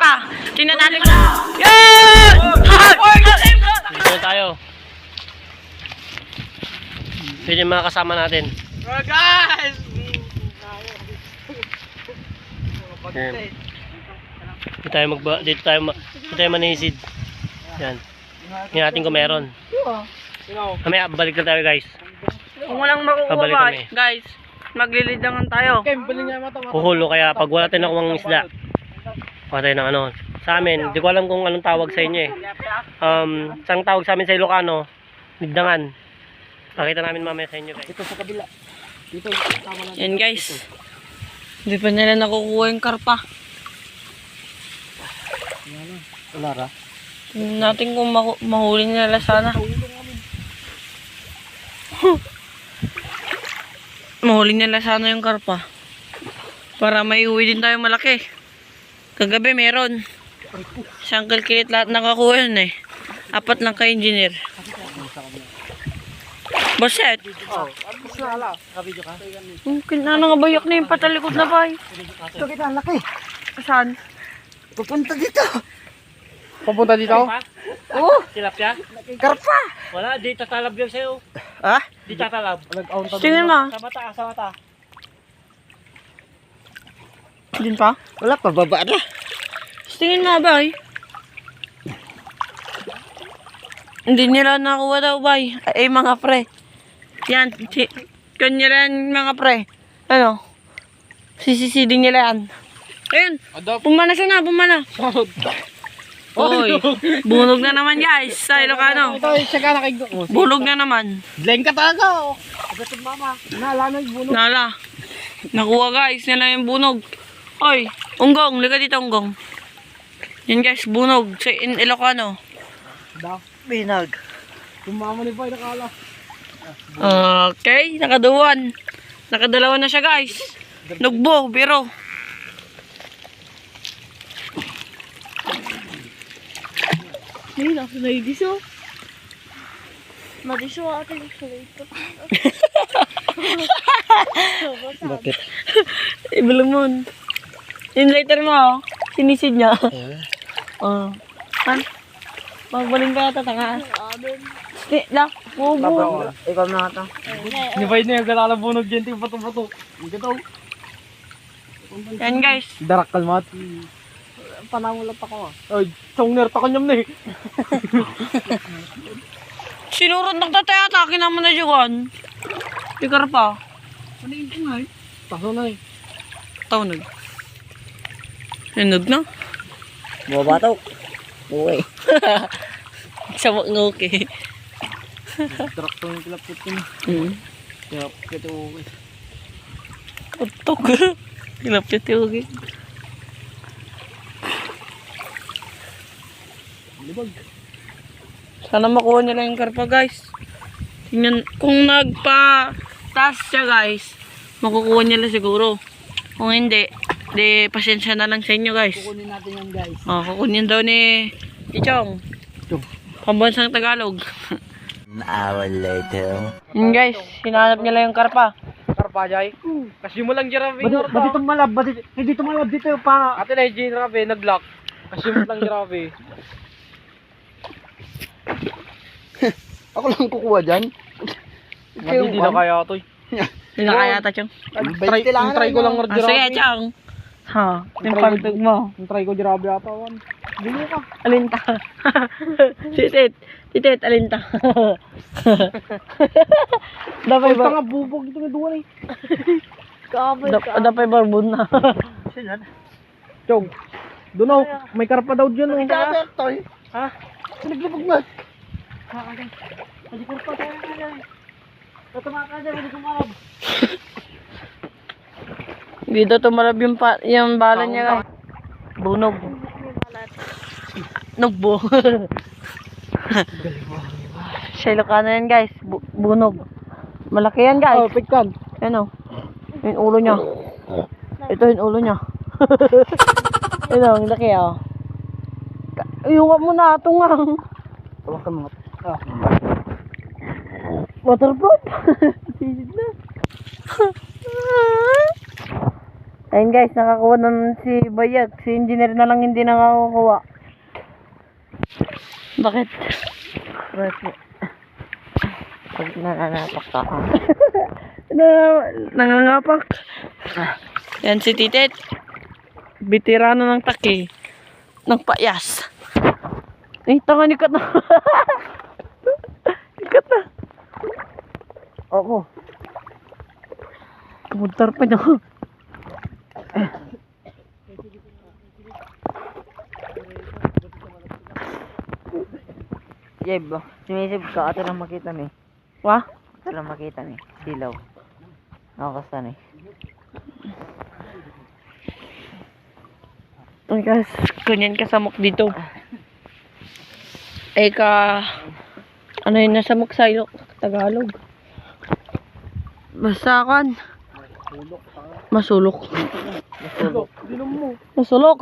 karpa. Tingnan natin. Yan! Dito na tayo. Pwede yung mga kasama natin. Guys! Yan. Dito tayo manisid. Yan. Tingnan natin kung meron. Mamaya, babalik na tayo guys. Kung walang makukuha Babalik ba, kami. guys, maglilid lang tayo. Kuhulo kaya pag wala tayo nakuha ng isda. Wala tayo ng ano. Sa amin, di ko alam kung anong tawag sa inyo eh. Isang tawag sa amin sa Ilocano, ligdangan. Pakita namin mamaya sa inyo guys. Ito sa kabila. Dito. Yan guys. Hindi pa nila nakukuha yung karpa. Wala ra. Tingnan natin kung mahuli nila sana. Mahuli nila sana yung karpa. Para may uwi din tayo malaki. Kagabi meron. Isang kilkilit lahat nakakuha yun eh. 4 lang ka-engineer. Boset. Kabidyo ka? Kinana nga bayak na yung patalikod na bay. Ito kita, laki. Saan? Pupunta dito. Pupunta dito? Oo. Tilapia? Karpa! Wala, di tatalab yun sa'yo. Ha? Di tatalab. Tingnan mo. Sa mata, sa mata. Din pa? Wala pa, baba na. Tingin nga bay. Hindi nila nakuha daw bay. Ay mga pre. Yan. Kanya yan mga pre. Ano? Sisisiding nila yan. Ayun. Pumana siya na. Pumana. Oy. Bunog na naman guys. Sa Ilocano. Ito, siya ka nakig... Bulog na naman. Bleng ka talaga, oh. Agatog mama. Naalala yung bunog. Nala. Nakuha guys. Nila yung bunog. Oy. Unggong. Liga dito unggong. Yan guys. Bunog. Sa Ilocano. Binag. Tumama ni Boy, nakala. Okay. Nakaduwan. Nakadalawa na siya guys. Nugbo. Biro. Ay, nasa na yung diso. Madiso ate gusto ito. Bakit? Ibalamon. Yung lighter mo, oh. Sinisid niya. Oh. Han? Magbaling ka yata, tanga. La, bubo. Ikaw na ata. Ni Boy na yung galala bunog dyan, ting pato-pato. Ito. Yan guys. Darak kalmat. Panamulap ako ah. Ay, chongner pa kanyam na eh. Sinurot ng tatay ata, kinaman na dyan. Pikar pa. Ano yung tingay? Paso na eh. Tawag. Hinog na. Buwa bato. Uy. Sama ng okay. Darak to yung kilapit ko na. Kaya, kito uwi. Putok. Kilapit yung okay. Libag. Sana makuha nila yung karpa guys. Tingnan, kung nagpa-task siya guys, makukuha nila siguro. Kung hindi, di pasensya na lang sa inyo guys. Kukunin natin yan guys. Oh, kukunin daw ni Ichong. Pambansang Tagalog. An hour later. Yun guys, hinanap nila yung karpa. Karpa jay. Kasi mo lang giraffe. Ba dito malab? Hindi dito malab dito pa. Ate na yung giraffe nag-lock. Kasi mo lang giraffe. Ako lang kukuha dyan. Hindi na kaya ito. Hindi na kaya ata, Chong. Try ko lang Ah, sige, Chong. Ha, yung pagtug mo. Try ko giraffe ata. Bili ka. Alinta. Titit, alinta. Dapay Ito ba? nga bubog ito nga duwan eh. Dapay barbun na. Chong. Doon oh, may karpa daw dyan oh. Ha? Sinaglibog na. Hindi karpa tayo nga dyan. Tatumaka dyan, hindi kumarab. Dito tumalab yung bala niya guys. Bunog. Nugbo. Sa Ilocano yan guys. Bunog. Malaki yan guys. Oh, pikkan. Ano? Yung ulo niya. Ito yung ulo niya. Ano, ang laki ah. Iuwa mo na ito nga. Tawakan mo. Waterproof. Sisid na. Ayun guys, nakakuha na si Bayag. Si engineer na lang hindi nakakuha. Bakit? Right. Pag nananapak ka. Nangangapak. Yan si Titet. Bitirano ng taki. Ng payas. Ay, tanga nikat na. Nikat na. Oo. Pumuntar pa niya. Jeb, sumisip ka. Ato lang makita ni. Wah? Ato lang makita ni. Silaw. Nakakasta ni. Ay guys, ganyan kasamok dito. Ay ano yun, nasamok sa ilok, Tagalog. Basta kan. Masulok. Masulok.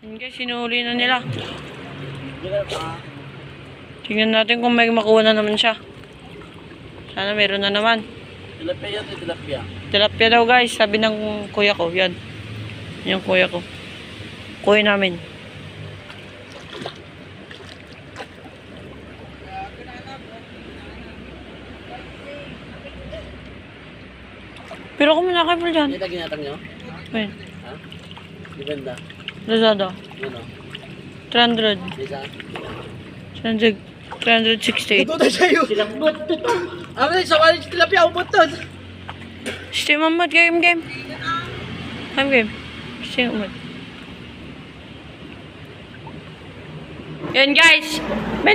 Yun guys, sinuli na nila. Tingnan natin kung may makuha na naman siya. Sana meron na naman. Tilapia yan, tilapia. Tilapia daw guys, sabi ng kuya ko. Yan. Yung kuya ko. Kuya namin. Pero kung manakay dyan. Ito ginatang nyo? Ayun. Ha? Maganda. Lazada. Ano? 300. Isa? 368. Ito na sa'yo! Silambot! Ako na, sa walis tilapia, umot to! Stay mamad, game. Game. Stay mamad. Yan guys. May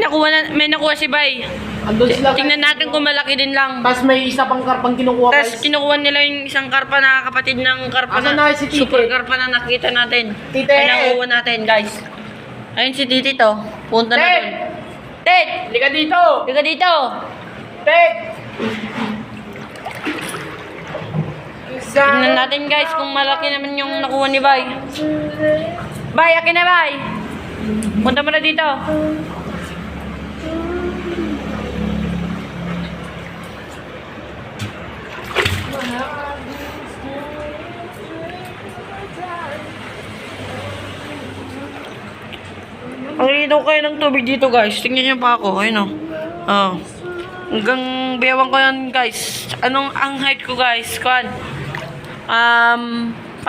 nakuha si Bay. Andun sila. Tingnan natin kung malaki din lang. Tapos may isa pang karpang kinukuha Tapos kinukuha nila yung isang karpa na kapatid ng karpa Asan na si Tite? super karpa na nakita natin. Tite! Ay nakuha natin guys. Ayun si Tite to. Punta na Ted! dun. Ted! Halika dito! Liga dito! Ted! Tingnan natin guys kung malaki naman yung nakuha ni Bay. Bay, akin na Bay! Punta mo na dito. Ang linaw kayo ng tubig dito guys. Tingnan niyo pa ako. Ayun o. Oh. Hanggang bewang ko yan guys. Anong ang height ko guys? Kuan. 5'2".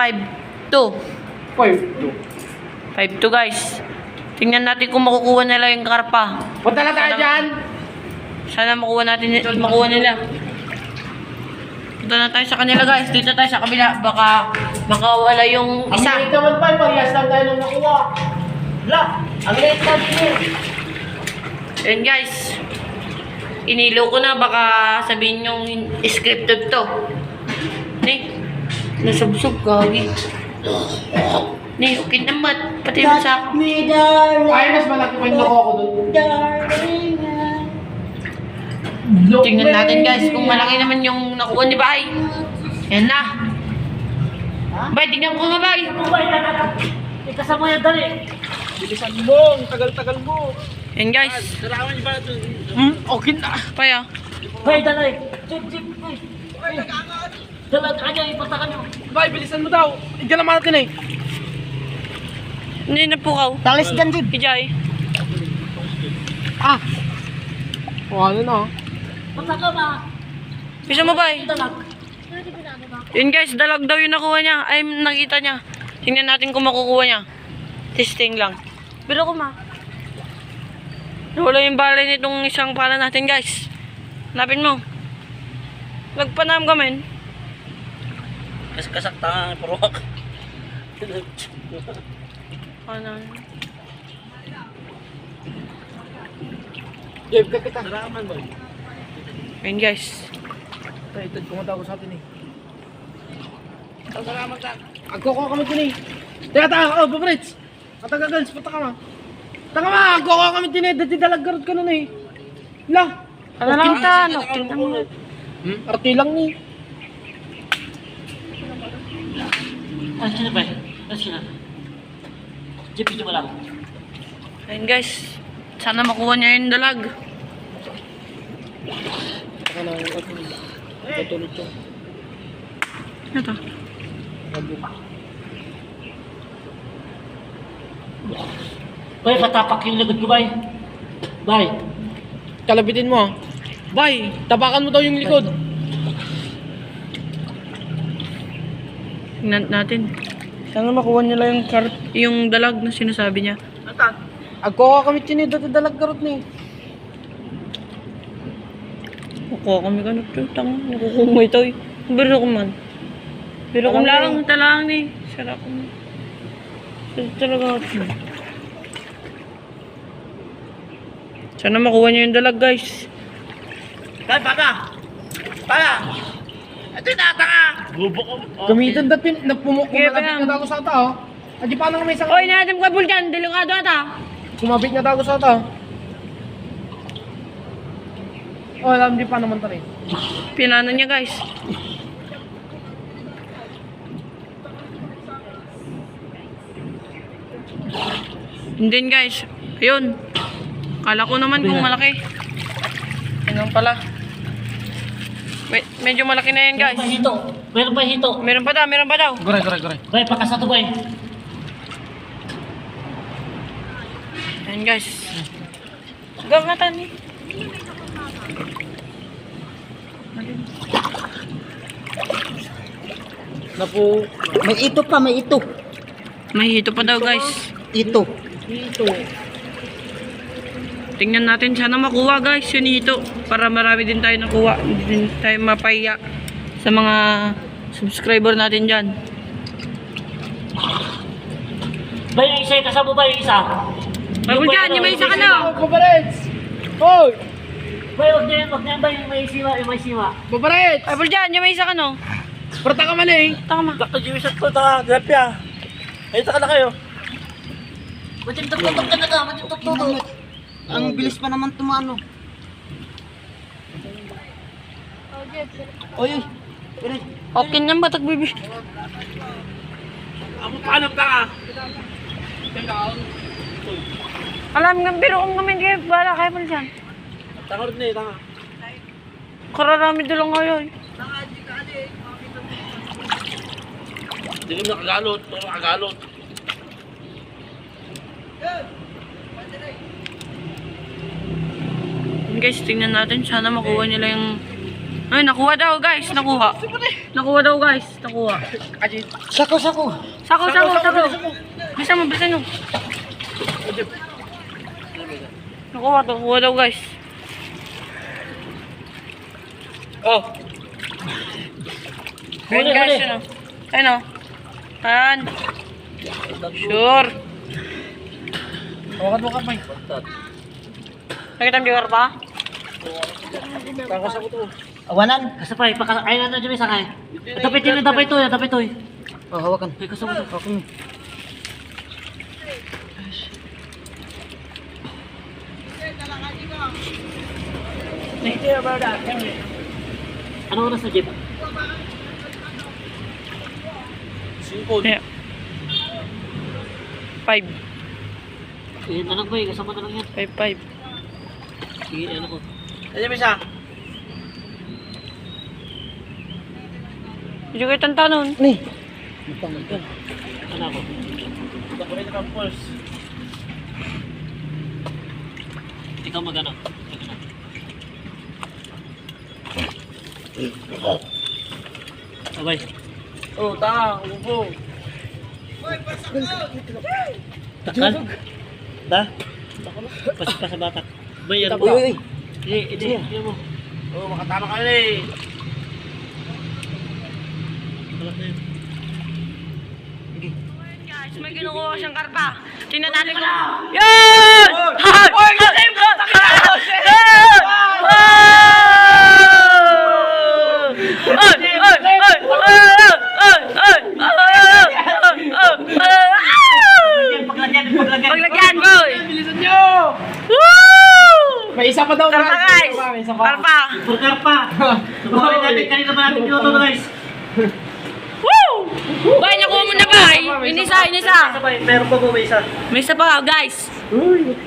5'2" guys. Tingnan natin kung makukuha nila yung karpa. Punta na tayo dyan! Sana makuha nila. Punta na tayo sa kanila guys. Dito tayo sa kabila. Baka makawala yung Ang isa. liit naman pa, parehas lang tayo nung nakuha. Wala! Ang liit na din. Ayun guys. Inilo ko na. Baka sabihin yung scripted to. Ni, nasubsob gagi. Ni, okay naman. Pati yung sa... Ay, mas malaki pa yung nakuha ko doon. Tingnan natin guys kung malaki naman yung nakuha ni Bay. Yan na. Bay, tingnan ko nga Bay. Ikasama yan dali. Bilisan mo, ang tagal-tagal mo. Yan guys. Sarawan niyo ba ito? Okay na. Paya. Bay, dalay. Chip. Dala ka niya, ipatakan niyo. Bay, bilisan mo daw. Diyan naman natin eh. Hindi na pukaw. Talis dyan, Jib. Kijay. Ah. O, ano na? Bisa mo Bay. Yun guys, dalag daw yung nakuha niya. Ay, nakita niya. Tingnan natin kung makukuha niya. Testing lang. Pero ko ma. Nawala yung balay nitong isang pala natin guys. Hanapin mo. Nagpanam kami. Kasaktangan, purok. Ano? Jib, kita. Sarawan ba? Ayun guys. Ay, ito, kumata ko sa atin eh. Salamat ka. Agkoko kami din eh. Teka, Pabrits. Katagagals, punta ka ma. Taka ma, agkoko kami din eh. Dati dalaggarot ka nun eh. Lang. Ano lang ta? Ano? Tingnan mo. Arti lang ni. Ano sila ba? Ano sila? Jipito mo lang. Ayun guys. Sana makuha niya yung dalag. Taka na, patulog siya. Ito. Bay, patapak yung likod ko, bay. Bay. Kalabitin mo. Bay, tabakan mo daw yung likod. Tingnan natin. Sana makuha nila yung dalag na sinasabi niya. Agko kami chinid dati dalag karot ni. Kukuha kami ka nagtutang. Nakukumay ito eh. Biro ko man. Biro ko lang. Talang ni. Sarap ko. Sarap talaga ako. Sana makuha niyo yung dalag guys. Dad, baka! Para! Ito yung nataka! Gamitin dati napumuk Okay, kumabit bang. nga dago sa tao. Adi paano may isang Oy, natin ko bulkan. Delikado ata. kumabit nga dago sa tao. Oh, alam di pa naman tani. Pinano niya guys. And then guys, ayun. Kala ko naman kung malaki. Ayun pala. Medyo malaki na yan guys. Hito. Meron pa hito. Meron pa daw, meron pa daw. Goray. Bay, pakasa to, bay. Ayun guys. Gagatan eh. Napo. May ito pa, may ito. May hito pa daw guys. Ito. Dito. Tingnan natin, sana makuha guys yun hito. Para marami din tayo nakuha. Hindi din tayo mapahiya sa mga subscriber natin dyan. Bay, yung isa, kasama ba yung isa? Pagod dyan, yung may isa ka na. Babarets! Hoy! Bay, wag niyan, bay, yung may siwa, yung may siwa. Babarets! Pagod dyan, yung may isa ka no. Parta ka man eh. Tama. Dr. Jimmy shot ko, taka, tilapia. Ay, taka na kayo. Matintok-tok ka na ka, matintok-tok. Ang bilis pa naman tumano. Oy, oy. Okay nyan ba, tagbibi? Ako paano taka? Alam nga, biro kong namin kayo, bala kayo pala dyan. Taka rin eh, taka. Kararami doon lang ngayon. Hindi ko nakagalot, nakagalot. Guys, tingnan natin, sana makuha nila yung... Ay, nakuha daw guys, nakuha. Nakuha daw guys, nakuha. Sako. Sako. Bisa mo, bisa mo. Nakuha daw guys. Oh, Ayun guys, yun o. Ayun o. Ayan. Sure. hawakan mo kamay. Nakita mo yung pa? Takas ako to. Awanan. Kasapay, ayun na dyan may sakay. Tapit yun, tapit to. Oh, hawakan. Ay, kasama to. Hawakan mo. Ano oras na, Jeep? Singkod. Yeah. 5. Yan na lang ba, kasama na lang yan. 5. Sige, ano ko. Ayan mo isa. Hindi ko itang tanon. Ni. Ano ako? Ako rin ang pulse. Ikaw magano. Abay. Oh, taka, ubo. Takal? Da? Pasok pa sa batak. Bay, ano Uy, ba? uy. Hindi mo. Oh, makatama ka na eh. Kalak na yun. Guys, may kinukuha siyang karpa. Tingnan natin kung... Yan! Oy! Kasi bro! Paglagyan, boy! Bilisan nyo! Woo! May isa pa daw. Karpa, guys! May isa pa. Karpa! Burger pa! Subukan natin, kanina pa natin pinuto guys. Woo! Bay, nakuha mo na, bay! Inisa! Sabay, meron pa po may isa. May isa pa, guys!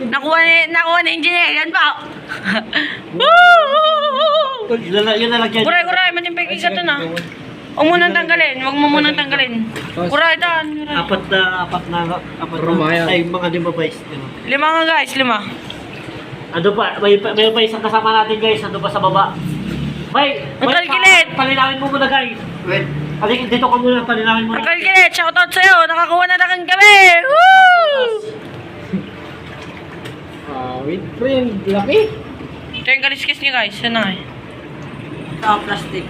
Nakuha na engineer, yan pa! Woo! Yun na lang yan. Kuray, matimpay ka ito na. Huwag mo nang tanggalin. Huwag mo munang tanggalin. Kuray, daan. Apat na ay mga lima guys. Lima nga guys, lima. Ando pa, may pa isang kasama natin guys, ando pa sa baba. Ang kalkilit! Palinawin mo muna guys. Wait. Halika dito ka muna, palinawin mo Ang na. kalkilit, shoutout sa'yo. Nakakuha na kang kami. Woo! Wait, friend. Laki. Ito yung kaliskis niya guys. Yan na eh. Plastic.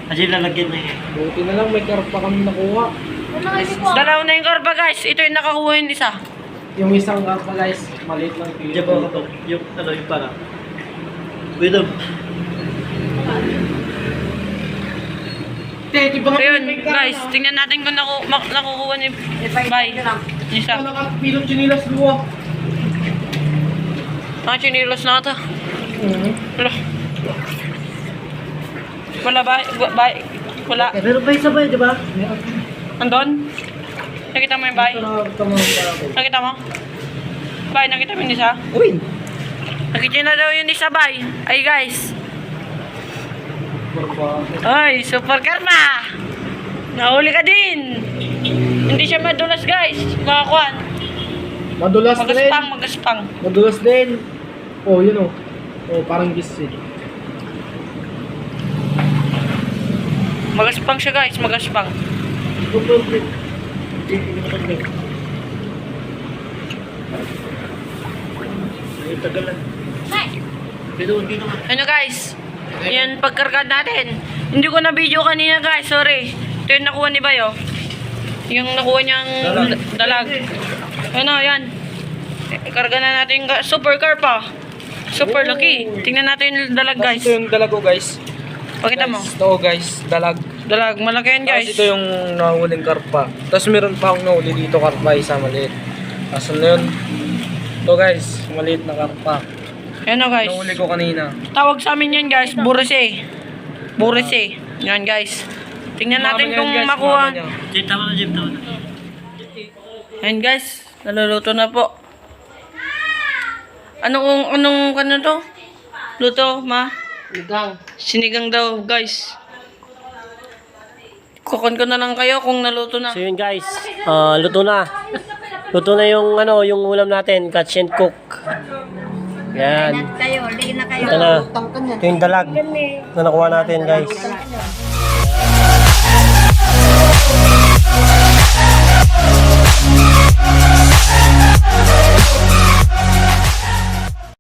Kasi lalagyan na yun. Buti na lang may karpa kami nakuha. Dalaw na yung karpa guys. Ito yung nakakuha yung isa. Yung isang karpa guys, maliit lang. Diyan po ako, yung para. Widom. Ayun guys, tingnan natin kung nakukuha ni Bay. Isa. Nakapilong chinilas luwa. Mga chinilos na ata. Wala ba? Wala. Meron pa isa ba yun, di ba? Andon? Nakita mo yung Bay? Nakita mo? Bay, nakita mo yung isa? Uy! Nakita na daw yung isa, Bay. Ay guys. Ay, super karma! Nahuli ka din! Hindi siya madulas guys. Mga kwan. Madulas din. Magaspang, magaspang. Madulas din. Oh, yun oh. Oh, parang gising. Magaspang siya guys, magaspang. Ay, tagal lang. Pero hindi naman. Ano guys? Yan pagkarga natin. Hindi ko na video kanina guys, sorry. Ito yung nakuha ni Bayo. Yung nakuha niyang dalag. Ano, yan. Karga na natin yung super carpa. Super laki. Tingnan natin yung dalag guys. Ito yung dalag ko guys. Pakita mo. Ito guys, dalag. Dalag, malaki yan guys. Tapos ito yung nahuling karpa. Tapos meron pa akong nahuli dito karpa, isa maliit. Tapos ano yun? Ito guys, maliit na karpa. Yan o guys. Nahuli ko kanina. Tawag sa amin yan guys, burese. Burese. Yan guys. Tingnan natin Mama kung yan, guys, makuha. mama niya. Jim, tama na Jim, tama na. Yan guys, naluluto na po. Anong to? Luto, ma? Ligang. Sinigang daw, guys. Kukon ko na lang kayo kung naluto na. So yun guys, luto na. Luto na yung yung ulam natin, catch and cook. Yan. Kayo, liin na kayo. Ito na. Ito yung dalag na nakuha natin guys.